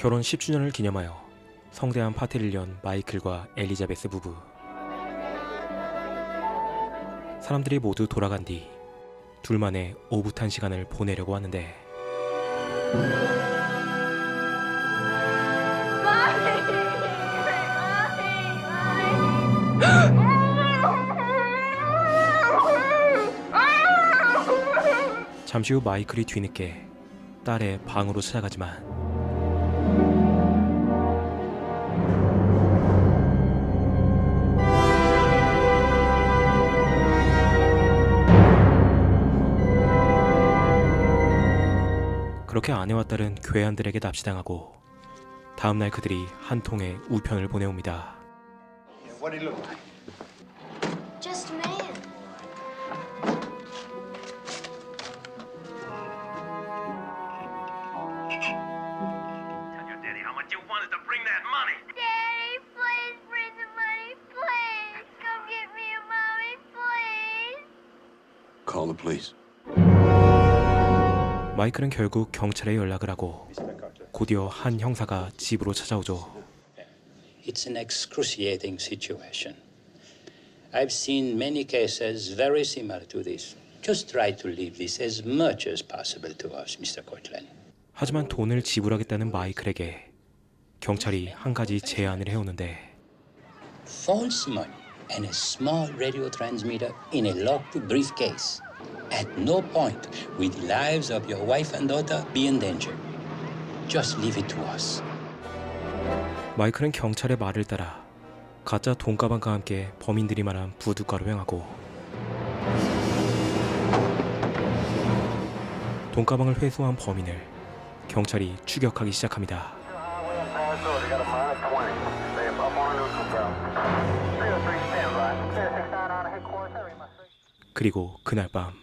결혼 10주년을 기념하여 성대한 파티를 연 마이클과 엘리자베스 부부. 사람들이 모두 돌아간 뒤 둘만의 오붓한 시간을 보내려고 하는데 잠시 후 마이클이 뒤늦게 딸의 방으로 찾아가지만 그렇게 아내와 딸은 괴한들에게 납치당하고 다음날 그들이 한 통의 우편을 보내옵니다. What did he look like? Just a man. Tell your daddy how much you wanted to bring that money. Daddy, please bring the money, please. Come get me a mommy, please. Call the police. 마이클은 결국 경찰에 연락을 하고 곧이어 한 형사가 집으로 찾아오죠. It's an excruciating situation. I've seen many cases very similar to this. Just try to leave this as much as possible to us, Mr. Cortland. 하지만 돈을 지불하겠다는 마이클에게 경찰이 한 가지 제안을 해오는데 False money and a small radio transmitter in a locked briefcase. At no point will the lives of your wife and daughter be in danger. Just leave it to us. 마이클은 경찰의 말을 따라 가짜 돈가방과 함께 범인들이 말한 부둣가로 향하고 돈가방을 회수한 범인을 경찰이 추격하기 시작합니다. 그리고 그날 밤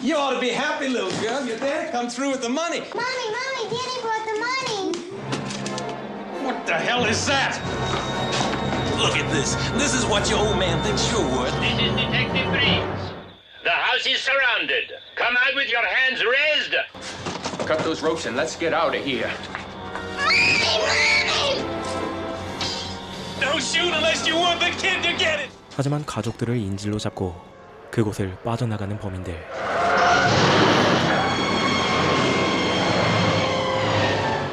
You ought to be happy, little girl. Your daddy come through with the money. Mommy, Daddy brought the money. What the hell is that? Look at this. This is what your old man thinks you're worth. This is Detective Briggs. The house is surrounded. Come out with your hands raised. Cut those ropes and let's get out of here. Mommy! Don't shoot unless you want the kid to get it. 하지만 가족들을 인질로 잡고 그곳을 빠져나가는 범인들.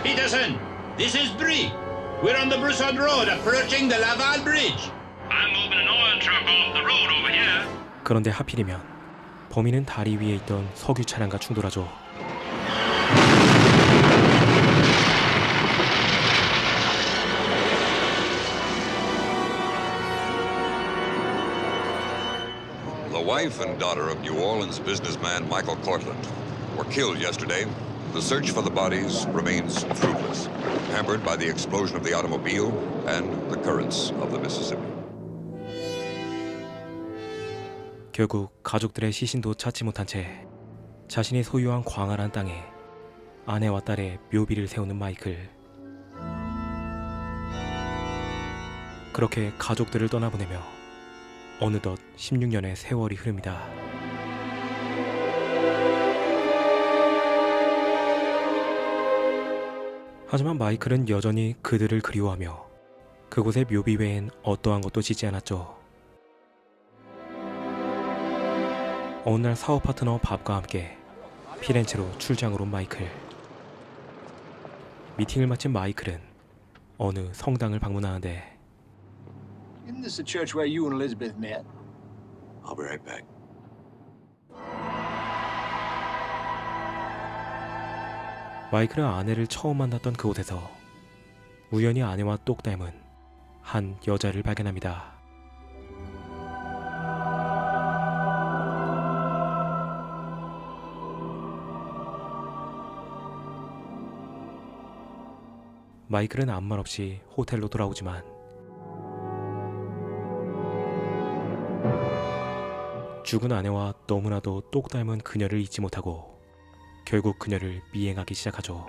Peterson, this is Briggs. We're on the Broussard Road approaching the Laval Bridge. I'm moving an oil truck off the road over here. 그런데 하필이면 범인은 다리 위에 있던 석유 차량과 충돌하죠. The wife and daughter of New Orleans businessman Michael Cortland were killed yesterday. The search for the bodies remains fruitless, hampered by the explosion of the automobile and the currents of the Mississippi. 결국 가족들의 시신도 찾지 못한 채 자신이 소유한 광활한 땅에 아내와 딸의 묘비를 세우는 마이클. 그렇게 가족들을 떠나보내며 어느덧 16년의 세월이 흐릅니다. 하지만 마이클은 여전히 그들을 그리워하며 그곳의 묘비 외엔 어떠한 것도 짓지 않았죠. 어느 날 사업 파트너 밥과 함께 피렌체로 출장으로 온 마이클. 미팅을 마친 마이클은 어느 성당을 방문하는데 Isn't this the church where you and Elizabeth met? I'll be right back. 마이클은 아내를 처음 만났던 그곳에서 우연히 아내와 똑 닮은 한 여자를 발견합니다. 마이클은 아무 말 없이 호텔로 돌아오지만 죽은 아내와 너무나도 똑 닮은 그녀를 잊지 못하고 결국 그녀를 미행하기 시작하죠.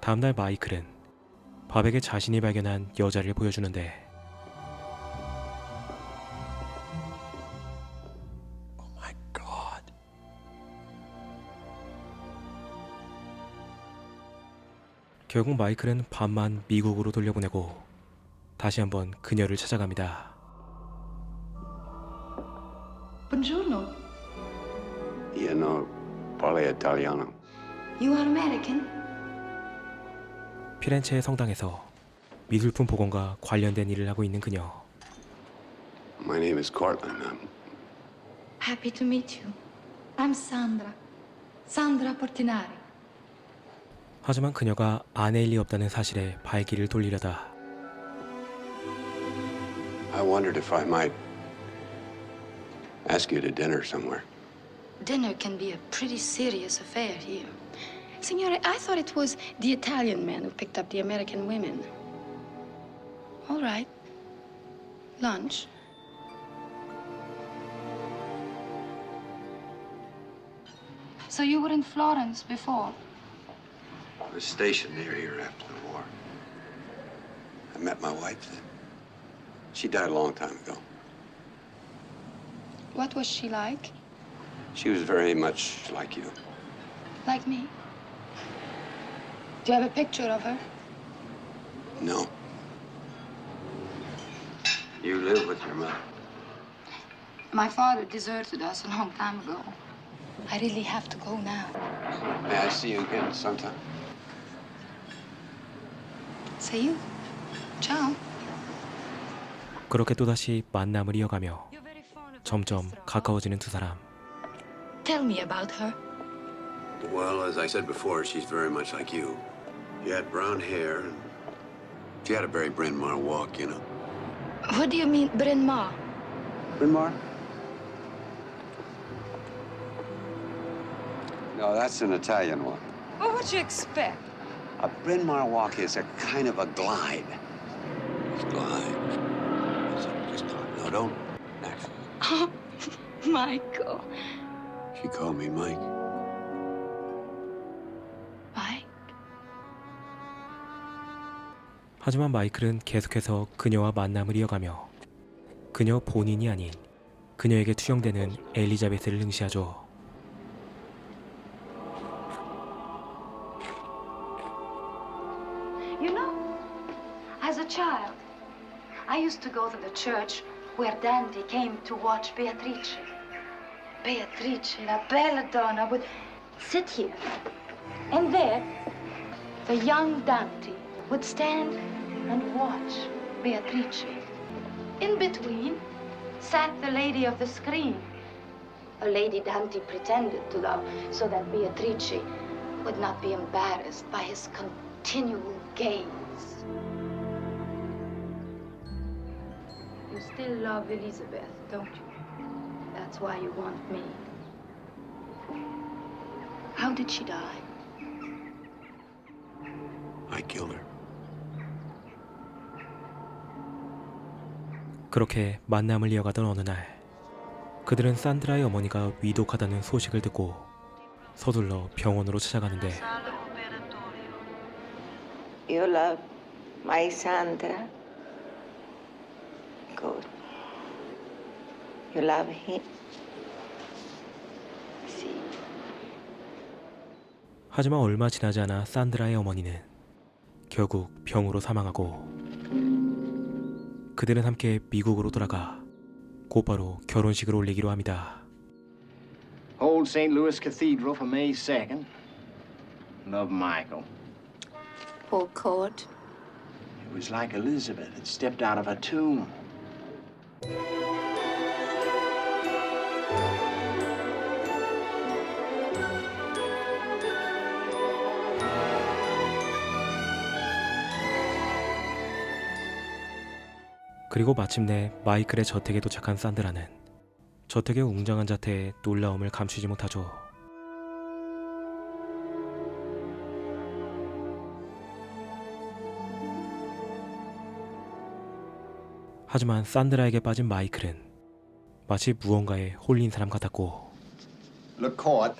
다음날 마이클은 밥에게 자신이 발견한 여자를 보여주는데 My God. 결국 마이클은 밥만 미국으로 돌려보내고 다시 한번 그녀를 찾아갑니다. Buongiorno. Io non parlo italiano. You are American? 피렌체의 성당에서 미술품 복원과 관련된 일을 하고 있는 그녀. My name is Cortland. I'm Happy to meet you. I'm Sandra. Sandra Portinari. 하지만 그녀가 아내일 리 없다는 사실에 발길을 돌리려다 I wondered if I might ask you to dinner somewhere. Dinner can be a pretty serious affair here. Signore, I thought it was the Italian men who picked up the American women. All right. Lunch. So you were in Florence before? I was stationed near here after the war. I met my wife then. She died a long time ago. What was she like? She was very much like you. Like me? Do you have a picture of her? No. You live with your mother. My father deserted us a long time ago. I really have to go now. May I see you again sometime? See you. Ciao. 그렇게 또다시 만남을 이어가며 점점 가까워지는 두 사람. Tell me about her. Well, as I said before, she's very much like you. She had brown hair, and she had a very Bryn Mawr walk, you know. What do you mean, Bryn Mawr? Bryn Mawr? No, that's an Italian one. What would you expect? A Bryn Mawr walk is a kind of a glide. Glide. Just glide. No, don't. Actually. Oh, Michael. She called me Mike. Mike? 하지만 마이클은 계속해서 그녀와 만남을 이어가며 그녀 본인이 아닌 그녀에게 투영되는 엘리자베스를 응시하죠. You know, as a child, I used to go to the church where Dante came to watch Beatrice. Beatrice, la bella donna, would sit here. And there, the young Dante would stand and watch Beatrice. In between sat the lady of the screen, a lady Dante pretended to love so that Beatrice would not be embarrassed by his continual gaze. You still love Elizabeth, don't you? That's why you want me. How did she die? I killed her. 그렇게 만남을 이어가던 어느 날 그들은 산드라의 어머니가 위독하다는 소식을 듣고 서둘러 병원으로 찾아가는데 You love my Sandra? Good. You love him? See. 하지만 얼마 지나지 않아 산드라의 어머니는 결국 병으로 사망하고 그들은 함께 미국으로 돌아가 곧바로 결혼식을 올리기로 합니다. Old St. Louis Cathedral for May 2nd. Love, Michael. Poor Court. It was like Elizabeth had stepped out of a tomb. 그리고 마침내 마이클의 저택에 도착한 산드라는 저택의 웅장한 자태에 놀라움을 감추지 못하죠. 하지만 산드라에게 빠진 마이클은 마치 무언가에 홀린 사람 같았고 Look, Court,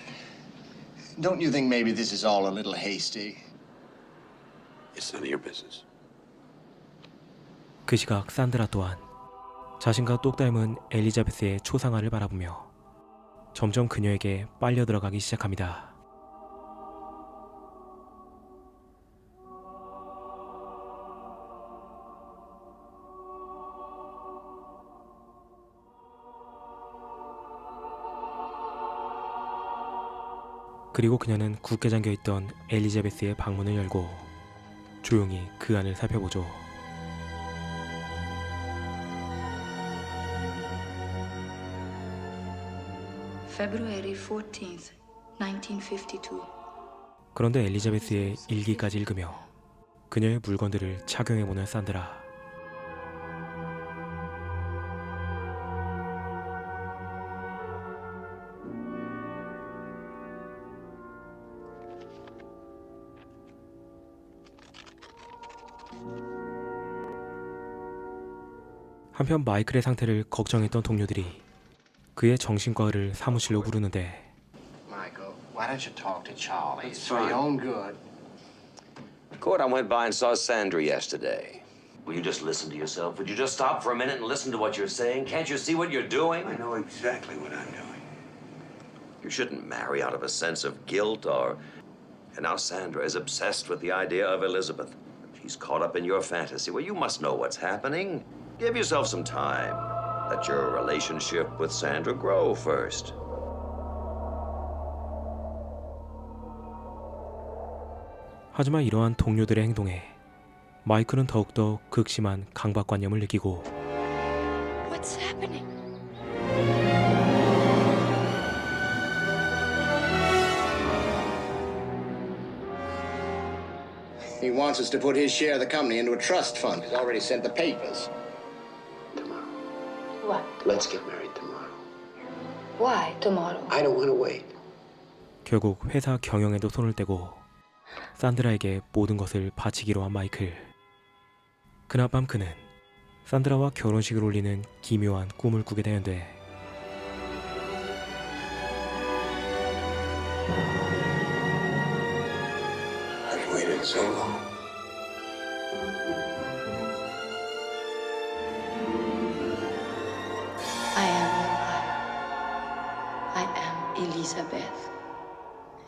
don't you think maybe this is all a little hasty? It's none of your business. 그 시각 산드라 또한 자신과 똑 닮은 엘리자베스의 초상화를 바라보며 점점 그녀에게 빨려 들어가기 시작합니다. 그리고 그녀는 굳게 잠겨있던 엘리자베스의 방문을 열고 조용히 그 안을 살펴보죠. February 14th, 1952. 그런데 엘리자베스의 일기까지 읽으며 그녀의 물건들을 착용해보는 산드라. 한편 마이클의 상태를 걱정했던 동료들이 그의 정신과의를 사무실로 부르는데 Michael, why don't you talk to Charlie? It's for your own good. Court, I went by and saw Sandra yesterday. Will you just listen to yourself? Would you just stop for a minute and listen to what you're saying? Can't you see what you're doing? I know exactly what I'm doing. You shouldn't marry out of a sense of guilt or... And now Sandra is obsessed with the idea of Elizabeth. She's caught up in your fantasy. Well, you must know what's happening. Give yourself some time. Let your relationship with Sandra grow first. 하지만 이러한 동료들의 행동에 마이클은 더욱더 극심한 강박관념을 느끼고 What's happening? He wants us to put his share of the company into a trust fund. He's already sent the papers. Tomorrow. What? Let's get married tomorrow. Why tomorrow? I don't want to wait. 결국 회사 경영에도 손을 떼고 산드라에게 모든 것을 바치기로 한 마이클. 그날 밤 그는 산드라와 결혼식을 올리는 기묘한 꿈을 꾸게 되는데 I've waited so long. I am your wife. I am Elizabeth.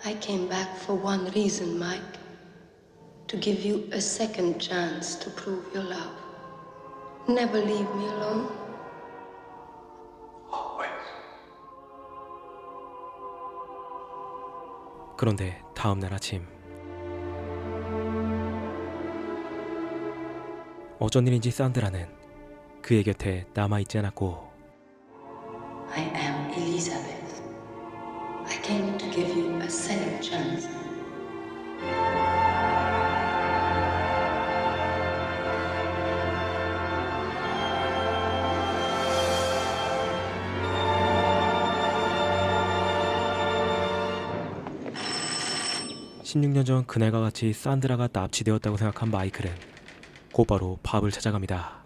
I came back for one reason, Mike. To give you a second chance to prove your love. Never leave me alone. Always. 그런데 다음 날 아침 어쩐 일인지 산드라는 그의 곁에 남아있지 않았고 I am Elizabeth. I came to give you a second chance. (16년) 전 그날과 같이 산드라가 납치되었다고 생각한 마이클은 곧바로 밥을 찾아갑니다.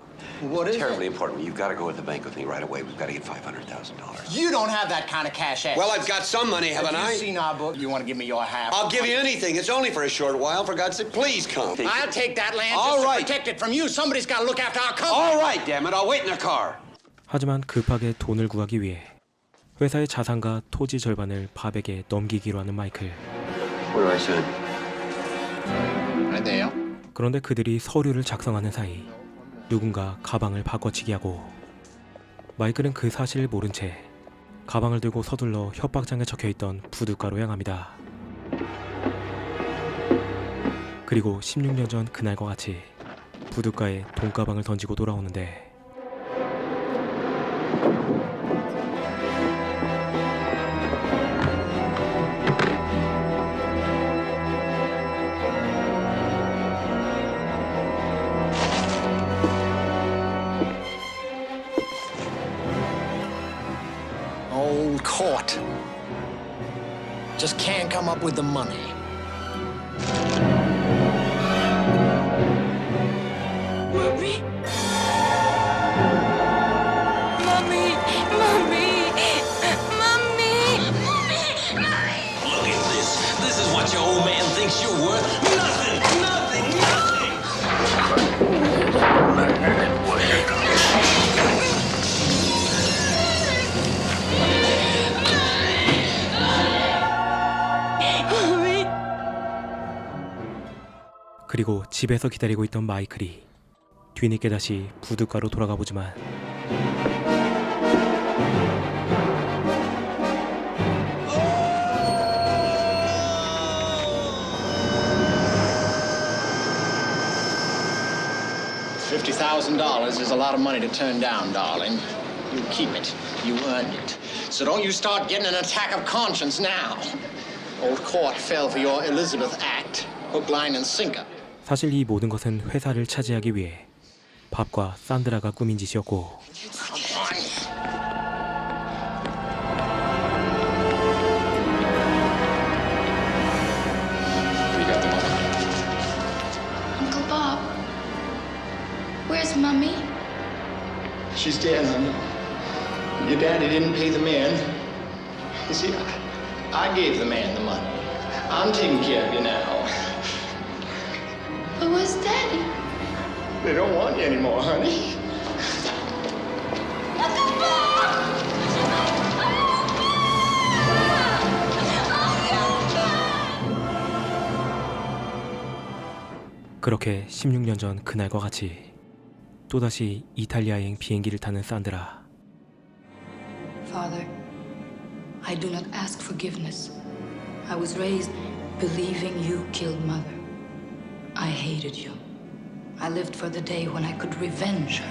What is Terribly it? important. You've got to go with the bank with me right away. We've got to get $500,000. You don't have that kind of cash ass. Well, I've got some money, haven't Have I? you seen our book? You want to give me your half? I'll give you anything. It's only for a short while. For God's sake, please come. I'll take that land All just right. to protect it from you. Somebody's got to look after our company. All right, damn it. I'll wait in the car. 하지만 급하게 돈을 구하기 위해 회사의 자산과 토지 절반을 밥에게 넘기기로 하는 마이클. What do I say? Right there. 그런데 그들이 서류를 작성하는 사이 누군가 가방을 바꿔치기 하고 마이클은 그 사실을 모른 채 가방을 들고 서둘러 협박장에 적혀있던 부둣가로 향합니다. 그리고 16년 전 그날과 같이 부둣가에 돈가방을 던지고 돌아오는데 Old court. Just can't come up with the money. Mommy! Mommy! Mommy! Mommy! Look at this. This is what your old man thinks you're worth. Nothing! Nothing! Nothing! 그리고 집에서 기다리고 있던 마이클이 뒤늦게 다시 부둣가로 돌아가 보지만 $50,000 is a lot of money to turn down, darling. You keep it. You earned it. So don't you start getting an attack of conscience now. Old court fell for your Elizabeth act. Hook, line, and sinker. 사실 이 모든 것은 회사를 차지하기 위해 밥과 산드라가 꾸민 짓이었고 Uncle Bob, where's Mommy? She's dead, honey. Your daddy didn't pay the man. You see, I gave the man the money. I'm taking care of you now. But where's Daddy? They don't want you anymore, honey. Uncle Bob! 그렇게 16년 전 그날과 같이 또다시 이탈리아행 비행기를 타는 산드라. Father, I do not ask forgiveness. I was raised believing you killed Mother. I hated you. I lived for the day when I could revenge her.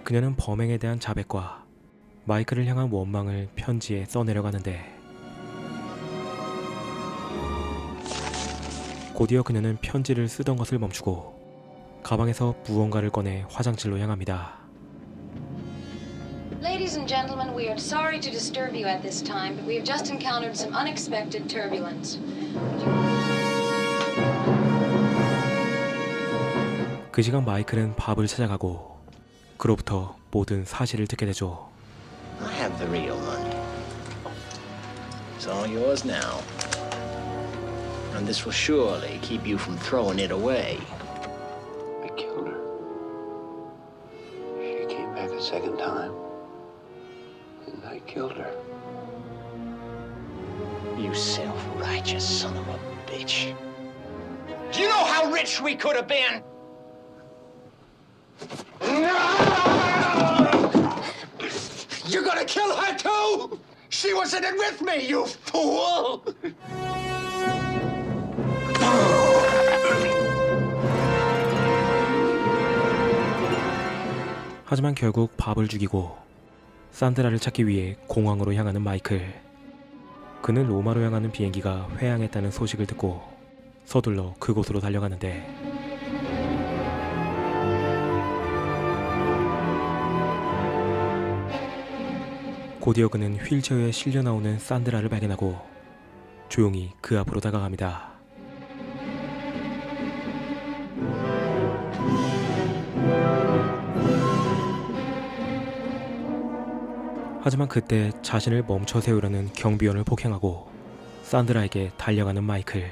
그녀는 범행에 대한 자백과 마이클을 향한 원망을 편지에 써내려가는데 곧이어 그녀는 편지를 쓰던 것을 멈추고 가방에서 무언가를 꺼내 화장실로 향합니다. Ladies and gentlemen, we are sorry to disturb you at this time, but we have just encountered some unexpected turbulence. 그 시간 마이클은 밥을 찾아가고 그로부터 모든 사실을 듣게 되죠. I have the real money. It's all yours now. And this will surely keep you from throwing it away. I killed her. She came back a second time. And I killed her. You self-righteous son of a bitch. Do you know how rich we could have been? You're gonna kill her too? She was in it with me, you fool! 하지만 결국 밥을 죽이고 산드라를 찾기 위해 공항으로 향하는 마이클. 그는 로마로 향하는 비행기가 회항했다는 소식을 듣고 서둘러 그곳으로 달려가는데 곧이어 그는 휠체어에 실려 나오는 산드라를 발견하고 조용히 그 앞으로 다가갑니다. 하지만 그때 자신을 멈춰 세우려는 경비원을 폭행하고 산드라에게 달려가는 마이클.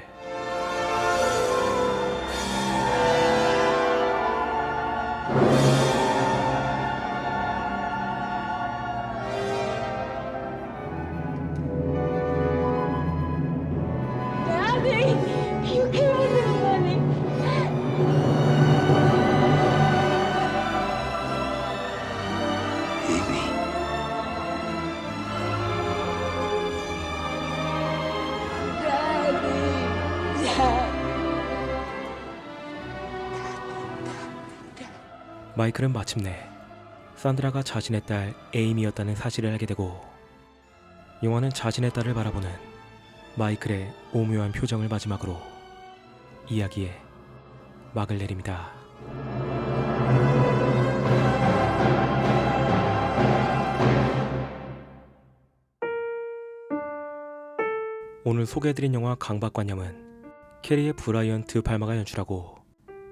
Daddy, you gave me the money. 마이클은 마침내 산드라가 자신의 딸 에이미였다는 사실을 알게 되고 영화는 자신의 딸을 바라보는 마이클의 오묘한 표정을 마지막으로 이야기에 막을 내립니다. 오늘 소개해드린 영화 강박관념은 캐리의 브라이언 드 팔마가 연출하고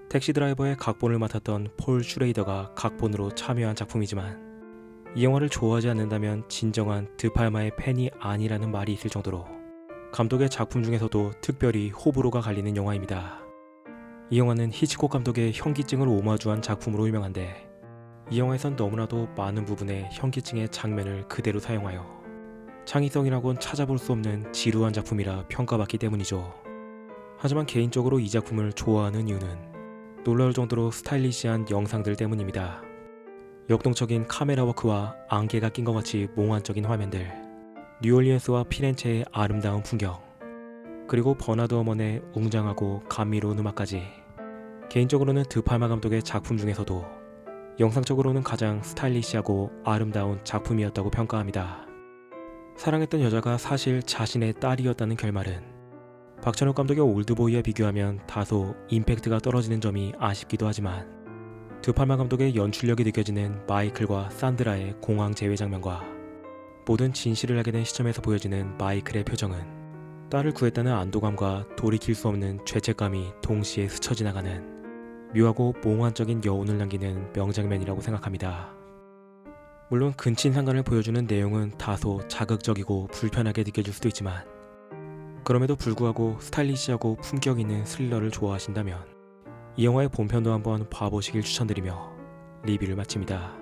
택시 드라이버의 각본을 맡았던 폴 슈레이더가 각본으로 참여한 작품이지만 이 영화를 좋아하지 않는다면 진정한 드 팔마의 팬이 아니라는 말이 있을 정도로 감독의 작품 중에서도 특별히 호불호가 갈리는 영화입니다. 이 영화는 히치콕 감독의 현기증을 오마주한 작품으로 유명한데 이 영화에선 너무나도 많은 부분의 현기증의 장면을 그대로 사용하여 창의성이라곤 찾아볼 수 없는 지루한 작품이라 평가받기 때문이죠. 하지만 개인적으로 이 작품을 좋아하는 이유는 놀라울 정도로 스타일리시한 영상들 때문입니다. 역동적인 카메라 워크와 안개가 낀 것 같이 몽환적인 화면들, 뉴올리언스와 피렌체의 아름다운 풍경, 그리고 버나드 어먼의 웅장하고 감미로운 음악까지 개인적으로는 드팔마 감독의 작품 중에서도 영상적으로는 가장 스타일리시하고 아름다운 작품이었다고 평가합니다. 사랑했던 여자가 사실 자신의 딸이었다는 결말은 박찬욱 감독의 올드보이와 비교하면 다소 임팩트가 떨어지는 점이 아쉽기도 하지만 드팔마 감독의 연출력이 느껴지는 마이클과 산드라의 공항 제외 장면과 모든 진실을 알게 된 시점에서 보여지는 마이클의 표정은 딸을 구했다는 안도감과 돌이킬 수 없는 죄책감이 동시에 스쳐 지나가는 묘하고 몽환적인 여운을 남기는 명장면이라고 생각합니다. 물론 근친상간을 보여주는 내용은 다소 자극적이고 불편하게 느껴질 수도 있지만 그럼에도 불구하고 스타일리시하고 품격 있는 스릴러를 좋아하신다면 이 영화의 본편도 한번 봐보시길 추천드리며 리뷰를 마칩니다.